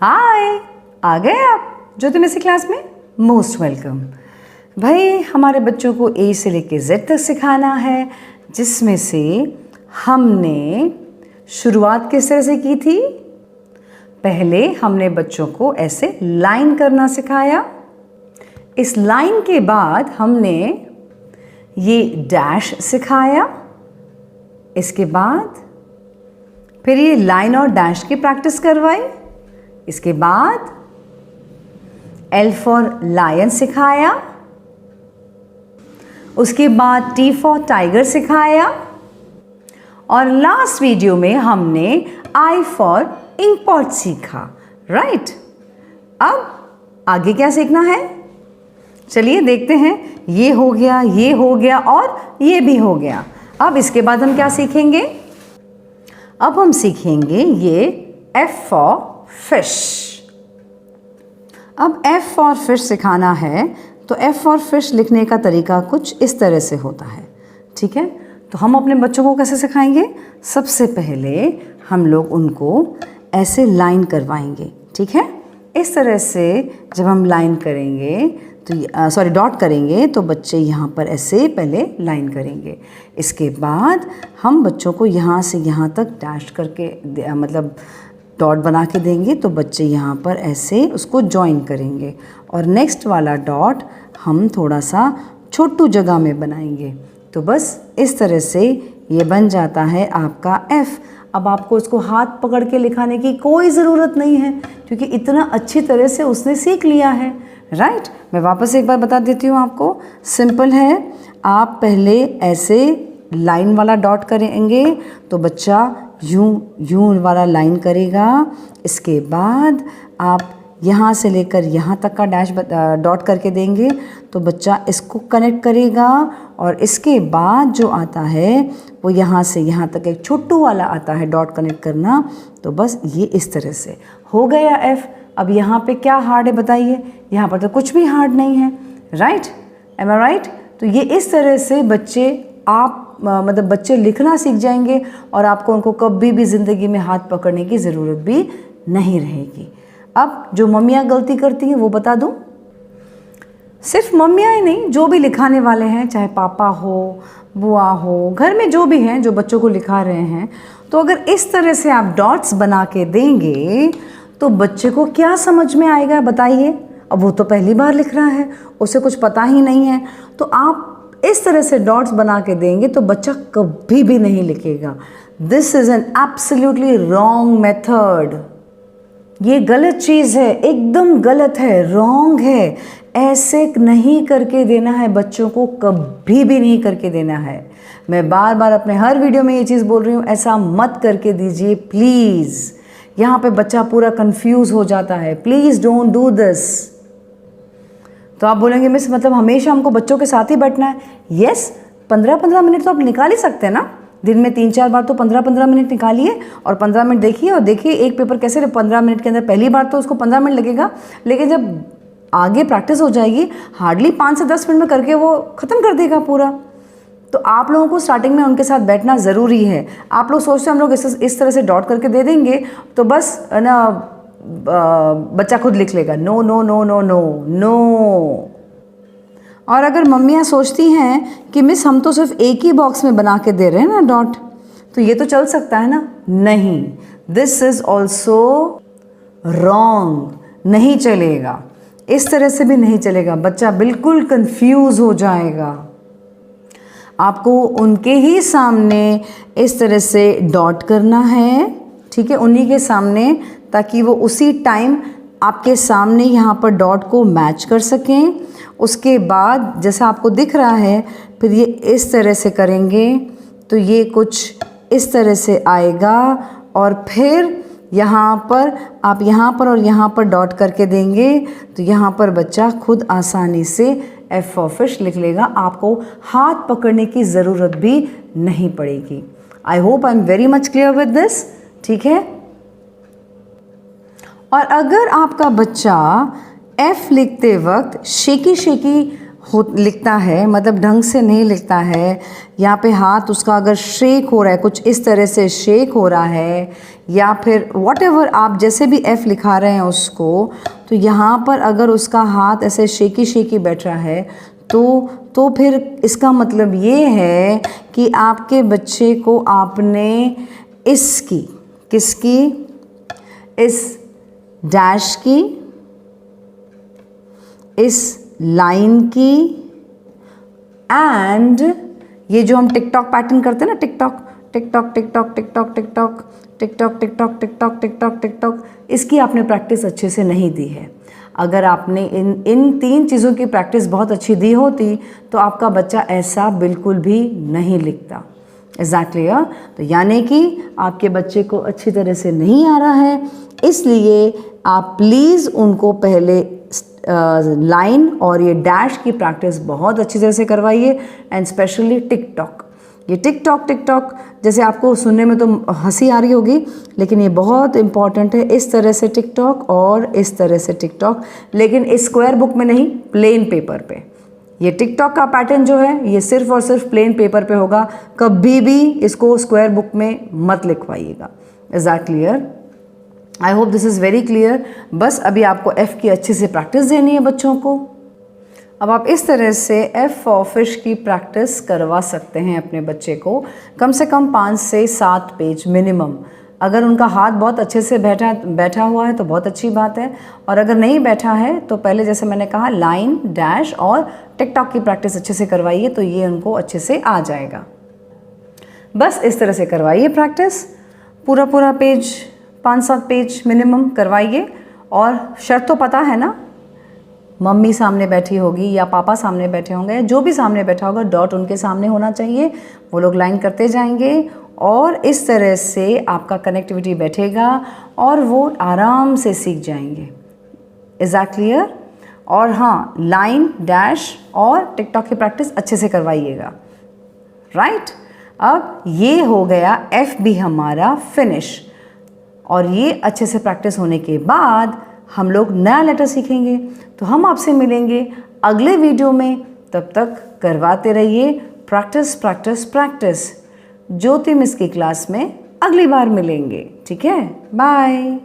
हाय, आ गए आप ज्योतिर्मय क्लास में। Most welcome. भाई हमारे बच्चों को ए से लेके जेड तक सिखाना है, जिसमें से हमने शुरुआत किस तरह से की थी। पहले हमने बच्चों को ऐसे लाइन करना सिखाया। इस लाइन के बाद हमने ये डैश सिखाया। इसके बाद फिर ये लाइन और डैश की प्रैक्टिस करवाई। इसके बाद L फॉर लायन सिखाया। उसके बाद T फॉर टाइगर सिखाया। और लास्ट वीडियो में हमने I फॉर इंक पॉट सीखा। राइट, अब आगे क्या सीखना है, चलिए देखते हैं। ये हो गया, ये हो गया और ये भी हो गया। अब इसके बाद हम क्या सीखेंगे? अब हम सीखेंगे ये F फॉर फिश। अब F फॉर फिश सिखाना है, तो F फॉर फिश लिखने का तरीका कुछ इस तरह से होता है। ठीक है, तो हम अपने बच्चों को कैसे सिखाएंगे? सबसे पहले हम लोग उनको ऐसे लाइन करवाएंगे। ठीक है, इस तरह से जब हम लाइन करेंगे तो डॉट करेंगे तो बच्चे यहाँ पर ऐसे पहले लाइन करेंगे। इसके बाद हम बच्चों को यहाँ से यहाँ तक डैश करके मतलब डॉट बना के देंगे, तो बच्चे यहाँ पर ऐसे उसको जॉइन करेंगे। और नेक्स्ट वाला डॉट हम थोड़ा सा छोटू जगह में बनाएंगे। तो बस इस तरह से ये बन जाता है आपका F। अब आपको इसको हाथ पकड़ के लिखाने की कोई ज़रूरत नहीं है, क्योंकि इतना अच्छी तरह से उसने सीख लिया है। राइट, मैं वापस एक बार बता देती हूँ आपको। सिंपल है, आप पहले ऐसे लाइन वाला डॉट करेंगे तो बच्चा यूं वाला लाइन करेगा। इसके बाद आप यहाँ से लेकर यहाँ तक का डैश डॉट करके देंगे तो बच्चा इसको कनेक्ट करेगा। और इसके बाद जो आता है वो यहाँ से यहाँ तक एक छोटू वाला आता है डॉट कनेक्ट करना। तो बस ये इस तरह से हो गया F। अब यहाँ पे क्या हार्ड है बताइए? यहाँ पर तो कुछ भी हार्ड नहीं है। राइट, एम आई राइट? तो ये इस तरह से बच्चे मतलब बच्चे लिखना सीख जाएंगे और आपको उनको कभी भी ज़िंदगी में हाथ पकड़ने की ज़रूरत भी नहीं रहेगी। अब जो मम्मियाँ गलती करती हैं वो बता दूँ। सिर्फ मम्मियाँ ही नहीं, जो भी लिखाने वाले हैं, चाहे पापा हो, बुआ हो, घर में जो भी हैं जो बच्चों को लिखा रहे हैं, तो अगर इस तरह से आप डॉट्स बना के देंगे तो बच्चे को क्या समझ में आएगा बताइए? अब वो तो पहली बार लिख रहा है, उसे कुछ पता ही नहीं है। तो आप इस तरह से डॉट्स बना के देंगे तो बच्चा कभी भी नहीं लिखेगा। This is an absolutely wrong method. ये गलत चीज़ है, एकदम गलत है, रॉन्ग है। ऐसे नहीं करके देना है बच्चों को, कभी भी नहीं करके देना है। मैं बार बार अपने हर वीडियो में ये चीज़ बोल रही हूँ, ऐसा मत करके दीजिए प्लीज़। यहाँ पे बच्चा पूरा कंफ्यूज हो जाता है। Please don't do this. तो आप बोलेंगे मिस मतलब हमेशा हमको बच्चों के साथ ही बैठना है? यस, 15-15 मिनट तो आप निकाल ही सकते हैं ना। दिन में 3-4 बार तो 15-15 मिनट निकालिए और 15 मिनट देखिए। और देखिए एक पेपर कैसे 15 मिनट के अंदर, पहली बार तो उसको 15 मिनट लगेगा, लेकिन जब आगे प्रैक्टिस हो जाएगी हार्डली 5 से 10 मिनट में करके वो ख़त्म कर देगा पूरा। तो आप लोगों को स्टार्टिंग में उनके साथ बैठना ज़रूरी है। आप लोग सोचते हैं हम लोग इस तरह से डॉट करके दे देंगे तो बस ना बच्चा खुद लिख लेगा। No no no no no no. और अगर मम्मियाँ सोचती हैं कि मिस हम तो सिर्फ एक ही बॉक्स में बना के दे रहे हैं ना डॉट, तो ये तो चल सकता है ना? नहीं, दिस इज़ ऑल्सो रॉन्ग। नहीं चलेगा, इस तरह से भी नहीं चलेगा। बच्चा बिल्कुल कंफ्यूज हो जाएगा। आपको उनके ही सामने इस तरह से डॉट करना है। ठीक है, उन्हीं के सामने, ताकि वो उसी टाइम आपके सामने यहाँ पर डॉट को मैच कर सकें। उसके बाद जैसा आपको दिख रहा है, फिर ये इस तरह से करेंगे तो ये कुछ इस तरह से आएगा। और फिर यहाँ पर आप यहाँ पर और यहाँ पर डॉट करके देंगे तो यहाँ पर बच्चा खुद आसानी से F फॉर फिश लिख लेगा। आपको हाथ पकड़ने की ज़रूरत भी नहीं पड़ेगी। I hope I am very much clear with this. ठीक है, और अगर आपका बच्चा F लिखते वक्त शेकी लिखता है, मतलब ढंग से नहीं लिखता है, यहाँ पे हाथ उसका अगर शेक हो रहा है, कुछ इस तरह से शेक हो रहा है, या फिर व्हाटएवर आप जैसे भी एफ़ लिखा रहे हैं उसको, तो यहाँ पर अगर उसका हाथ ऐसे शेकी शेकी बैठ रहा है तो फिर इसका मतलब ये है कि आपके बच्चे को आपने किसकी इस डैश की, इस लाइन की, एंड ये जो हम टिकटॉक पैटर्न करते हैं ना, TikTok TikTok TikTok TikTok TikTok TikTok TikTok TikTok TikTok TikTok, इसकी आपने प्रैक्टिस अच्छे से नहीं दी है। अगर आपने इन 3 चीज़ों की प्रैक्टिस बहुत अच्छी दी होती तो आपका बच्चा ऐसा बिल्कुल भी नहीं लिखता। एग्जैक्टली तो यानी कि आपके बच्चे को अच्छी तरह से नहीं आ रहा है, इसलिए आप प्लीज़ उनको पहले लाइन और ये डैश की प्रैक्टिस बहुत अच्छी तरह से करवाइए, एंड स्पेशली टिकटॉक। ये टिकटॉक जैसे आपको सुनने में तो हंसी आ रही होगी, लेकिन ये बहुत इंपॉर्टेंट है। इस तरह से टिकटॉक और इस तरह से टिकटॉक, लेकिन इस स्क्वायर बुक में नहीं, प्लेन पेपर पे। ये टिकटॉक का पैटर्न जो है ये सिर्फ और सिर्फ प्लेन पेपर पे होगा, कभी भी इसको स्क्वायर बुक में मत लिखवाइएगा। Is that clear? I hope this is very clear. बस अभी आपको एफ़ की अच्छे से प्रैक्टिस देनी है बच्चों को। अब आप इस तरह से एफ़ फॉर फिश की प्रैक्टिस करवा सकते हैं अपने बच्चे को, कम से कम 5 से 7 पेज मिनिमम। अगर उनका हाथ बहुत अच्छे से बैठा हुआ है तो बहुत अच्छी बात है, और अगर नहीं बैठा है तो पहले जैसे मैंने कहा लाइन, डैश और टिकटॉक की प्रैक्टिस अच्छे से करवाइए, तो ये उनको अच्छे से आ जाएगा। बस इस तरह से करवाइए प्रैक्टिस, पूरा पेज 5-7 पेज मिनिमम करवाइए। और शर्त तो पता है ना, मम्मी सामने बैठी होगी या पापा सामने बैठे होंगे, जो भी सामने बैठा होगा डॉट उनके सामने होना चाहिए, वो लोग लाइन करते जाएंगे और इस तरह से आपका कनेक्टिविटी बैठेगा और वो आराम से सीख जाएंगे। Is that clear? और हाँ, लाइन, डैश और टिकटॉक की प्रैक्टिस अच्छे से करवाइएगा। राइट? अब ये हो गया एफ भी हमारा फिनिश, और ये अच्छे से प्रैक्टिस होने के बाद हम लोग नया लेटर सीखेंगे। तो हम आपसे मिलेंगे अगले वीडियो में, तब तक करवाते रहिए प्रैक्टिस प्रैक्टिस प्रैक्टिस। ज्योति मिस की क्लास में अगली बार मिलेंगे। ठीक है? बाय।